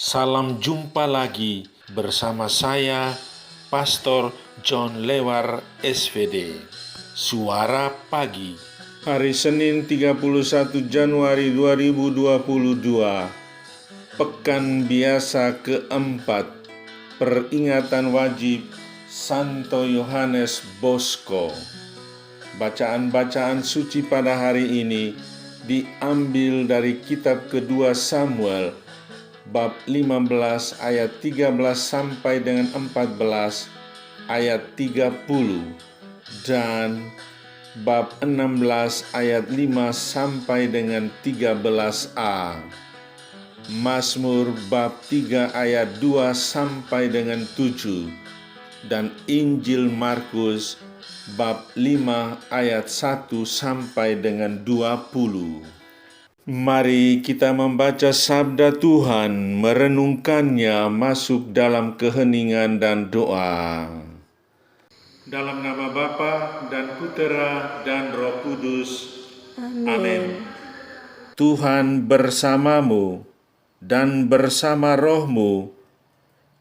Salam jumpa lagi bersama saya, Pastor John Lewar SVD. Suara Pagi. Hari Senin 31 Januari 2022. Pekan biasa keempat. Peringatan wajib Santo Yohanes Bosco. Bacaan-bacaan suci pada hari ini diambil dari kitab kedua Samuel bab 15 ayat 13 sampai dengan 14 ayat 30 dan bab 16 ayat 5 sampai dengan 13a. Mazmur bab 3 ayat 2 sampai dengan 7 dan Injil Markus bab 5 ayat 1 sampai dengan 20. Mari kita membaca sabda Tuhan, merenungkannya, masuk dalam keheningan dan doa. Dalam nama Bapa dan Putera dan Roh Kudus. Amin. Tuhan bersamamu dan bersama rohmu.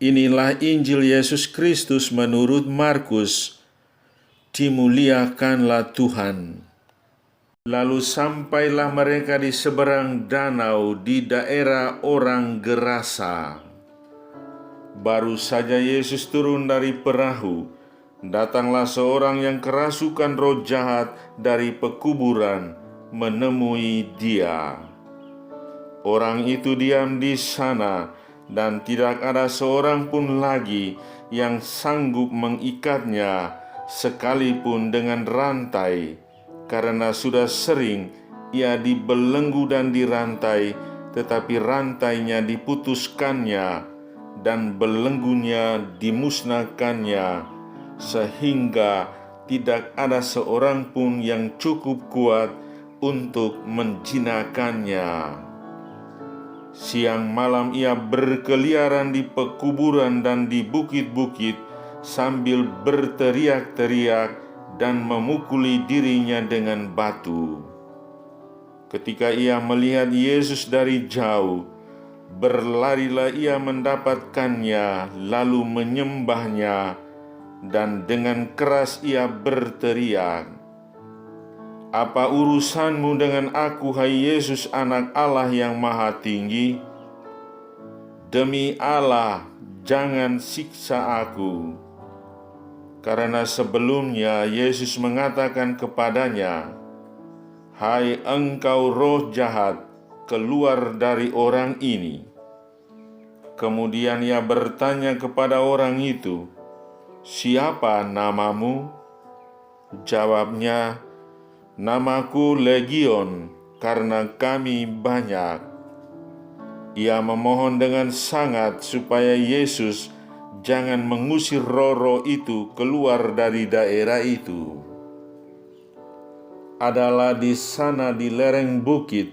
Inilah Injil Yesus Kristus menurut Markus. Dimuliakanlah Tuhan. Lalu sampailah mereka di seberang danau di daerah orang Gerasa. Baru saja Yesus turun dari perahu, datanglah seorang yang kerasukan roh jahat dari pekuburan menemui dia. Orang itu diam di sana dan tidak ada seorang pun lagi yang sanggup mengikatnya sekalipun dengan rantai, karena sudah sering ia dibelenggu dan dirantai, tetapi rantainya diputuskannya dan belenggunya dimusnahkannya, sehingga tidak ada seorang pun yang cukup kuat untuk menjinakkannya. Siang malam ia berkeliaran di pekuburan dan di bukit-bukit sambil berteriak-teriak dan memukuli dirinya dengan batu. Ketika ia melihat Yesus dari jauh, berlarilah ia mendapatkannya, lalu menyembahnya, dan dengan keras ia berteriak, "Apa urusanmu dengan aku, hai Yesus, Anak Allah yang Maha Tinggi? Demi Allah, jangan siksa aku." Karena sebelumnya Yesus mengatakan kepadanya, "Hai engkau roh jahat, keluar dari orang ini." Kemudian ia bertanya kepada orang itu, "Siapa namamu?" Jawabnya, "Namaku Legion, karena kami banyak." Ia memohon dengan sangat supaya Yesus jangan mengusir roh-roh itu keluar dari daerah itu. Adalah di sana di lereng bukit,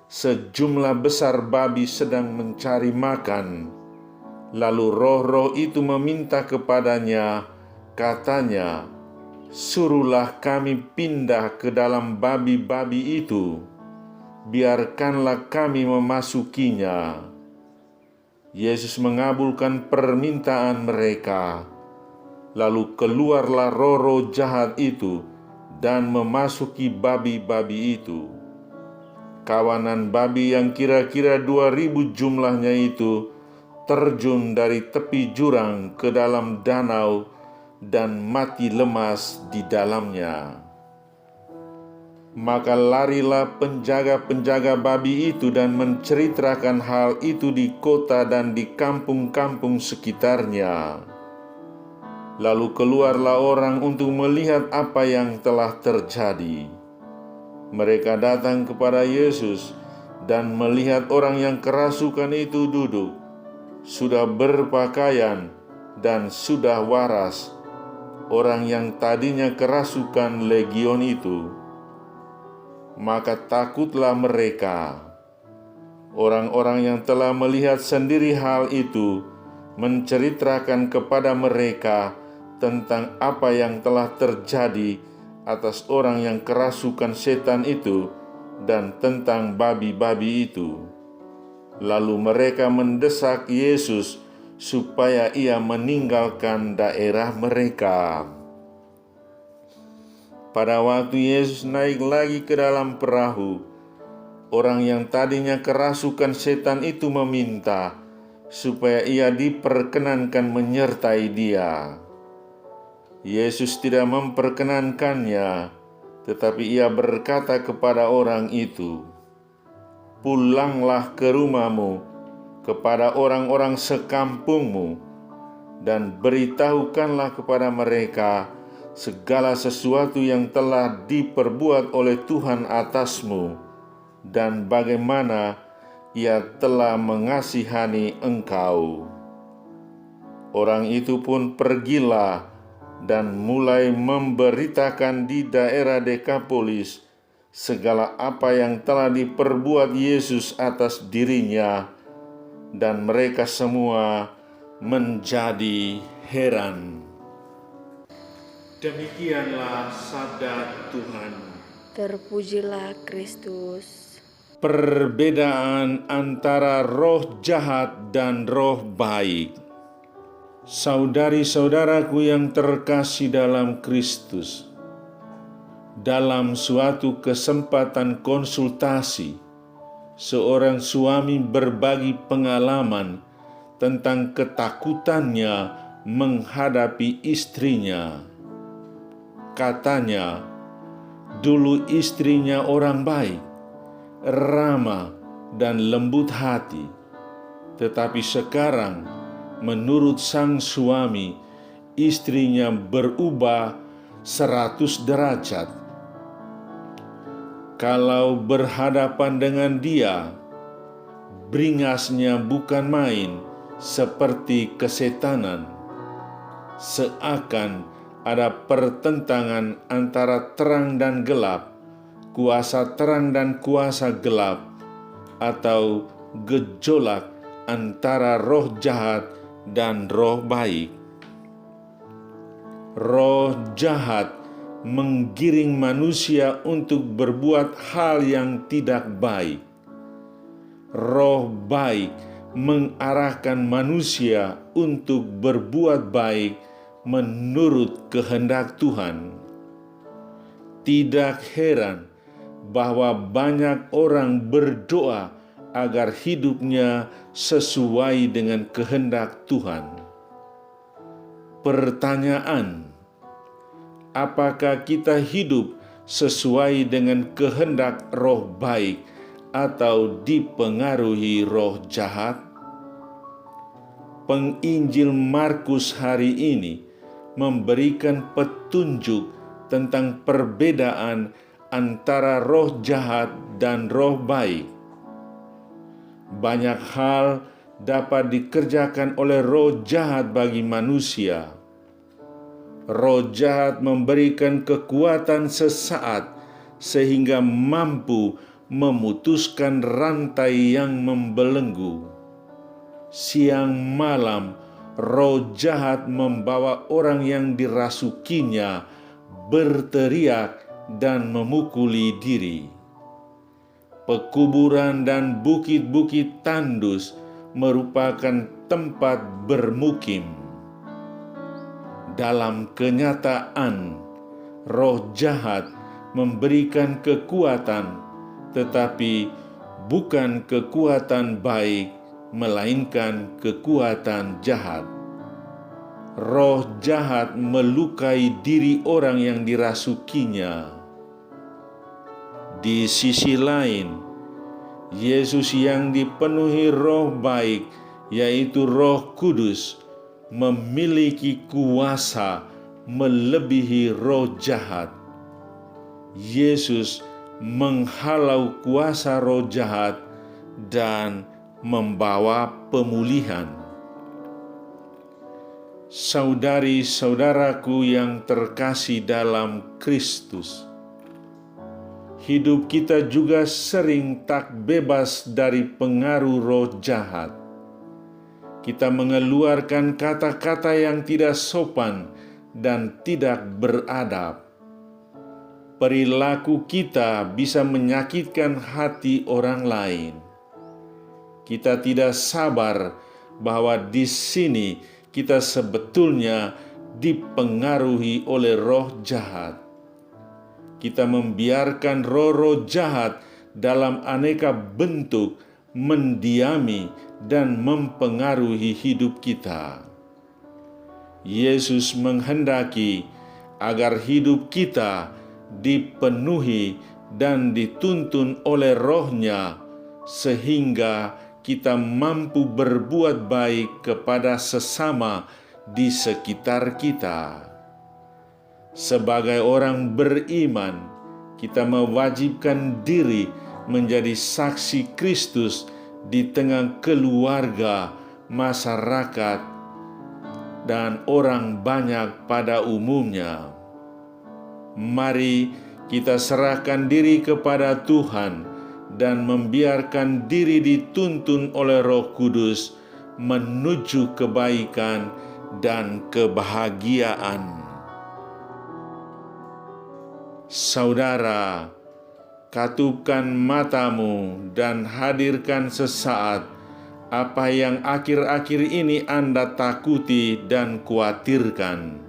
sejumlah besar babi sedang mencari makan. Lalu roh-roh itu meminta kepadanya, katanya, "Suruhlah kami pindah ke dalam babi-babi itu, biarkanlah kami memasukinya." Yesus mengabulkan permintaan mereka. Lalu keluarlah roh-roh jahat itu dan memasuki babi-babi itu. Kawanan babi yang kira-kira 2.000 jumlahnya itu terjun dari tepi jurang ke dalam danau dan mati lemas di dalamnya. Maka larilah penjaga-penjaga babi itu dan menceritakan hal itu di kota dan di kampung-kampung sekitarnya. Lalu keluarlah orang untuk melihat apa yang telah terjadi. Mereka datang kepada Yesus dan melihat orang yang kerasukan itu duduk, sudah berpakaian dan sudah waras, orang yang tadinya kerasukan legion itu. Maka takutlah mereka. Orang-orang yang telah melihat sendiri hal itu menceritakan kepada mereka tentang apa yang telah terjadi atas orang yang kerasukan setan itu dan tentang babi-babi itu. Lalu mereka mendesak Yesus supaya ia meninggalkan daerah mereka. Pada waktu Yesus naik lagi ke dalam perahu, orang yang tadinya kerasukan setan itu meminta supaya ia diperkenankan menyertai dia. Yesus tidak memperkenankannya, tetapi ia berkata kepada orang itu, "Pulanglah ke rumahmu, kepada orang-orang sekampungmu, dan beritahukanlah kepada mereka segala sesuatu yang telah diperbuat oleh Tuhan atasmu, dan bagaimana ia telah mengasihani engkau." Orang itu pun pergilah dan mulai memberitakan di daerah Dekapolis segala apa yang telah diperbuat Yesus atas dirinya, dan mereka semua menjadi heran. Demikianlah sabda Tuhan. Terpujilah Kristus. Perbedaan antara roh jahat dan roh baik. Saudari-saudaraku yang terkasih dalam Kristus, dalam suatu kesempatan konsultasi, seorang suami berbagi pengalaman tentang ketakutannya menghadapi istrinya. Katanya, dulu istrinya orang baik, ramah, dan lembut hati. Tetapi sekarang, menurut sang suami, istrinya berubah 100 derajat. Kalau berhadapan dengan dia, beringasnya bukan main, seperti kesetanan. Seakan ada pertentangan antara terang dan gelap, kuasa terang dan kuasa gelap, atau gejolak antara roh jahat dan roh baik. Roh jahat menggiring manusia untuk berbuat hal yang tidak baik. Roh baik mengarahkan manusia untuk berbuat baik menurut kehendak Tuhan. Tidak heran bahwa banyak orang berdoa agar hidupnya sesuai dengan kehendak Tuhan. Pertanyaan, apakah kita hidup sesuai dengan kehendak roh baik atau dipengaruhi roh jahat? Penginjil Markus hari ini memberikan petunjuk tentang perbedaan antara roh jahat dan roh baik. Banyak hal dapat dikerjakan oleh roh jahat bagi manusia. Roh jahat memberikan kekuatan sesaat sehingga mampu memutuskan rantai yang membelenggu. Siang malam, roh jahat membawa orang yang dirasukinya berteriak dan memukuli diri. Pekuburan dan bukit-bukit tandus merupakan tempat bermukim. Dalam kenyataan, roh jahat memberikan kekuatan, tetapi bukan kekuatan baik, melainkan kekuatan jahat. Roh jahat melukai diri orang yang dirasukinya. Di sisi lain, Yesus yang dipenuhi roh baik, yaitu Roh Kudus, memiliki kuasa melebihi roh jahat. Yesus menghalau kuasa roh jahat dan membawa pemulihan. Saudari-saudaraku yang terkasih dalam Kristus, hidup kita juga sering tak bebas dari pengaruh roh jahat. Kita mengeluarkan kata-kata yang tidak sopan dan tidak beradab. Perilaku kita bisa menyakitkan hati orang lain. kita tidak sabar bahwa di sini kita sebetulnya dipengaruhi oleh roh jahat. Kita membiarkan roh-roh jahat dalam aneka bentuk mendiami dan mempengaruhi hidup kita. Yesus menghendaki agar hidup kita dipenuhi dan dituntun oleh Roh-Nya, sehingga kita mampu berbuat baik kepada sesama di sekitar kita. Sebagai orang beriman, kita mewajibkan diri menjadi saksi Kristus di tengah keluarga, masyarakat, dan orang banyak pada umumnya. Mari kita serahkan diri kepada Tuhan dan membiarkan diri dituntun oleh Roh Kudus menuju kebaikan dan kebahagiaan. Saudara, katupkan matamu dan hadirkan sesaat apa yang akhir-akhir ini Anda takuti dan khawatirkan.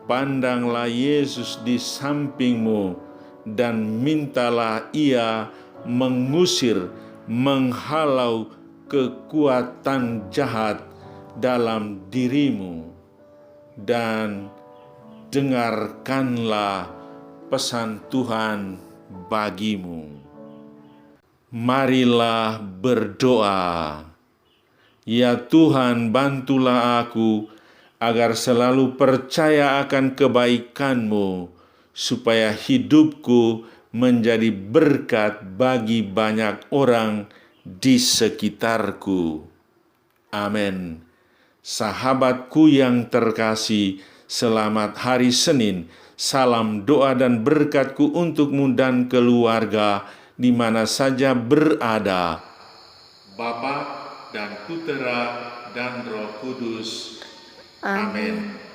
Pandanglah Yesus di sampingmu dan mintalah Ia mengusir, menghalau kekuatan jahat dalam dirimu. Dan dengarkanlah pesan Tuhan bagimu. Marilah berdoa. Ya Tuhan, bantulah aku agar selalu percaya akan kebaikan-Mu, supaya hidupku menjadi berkat bagi banyak orang di sekitarku. Amin. Sahabatku yang terkasih, selamat hari Senin. Salam doa dan berkatku untukmu dan keluarga di mana saja berada. Bapa dan Putera dan Roh Kudus. Amin.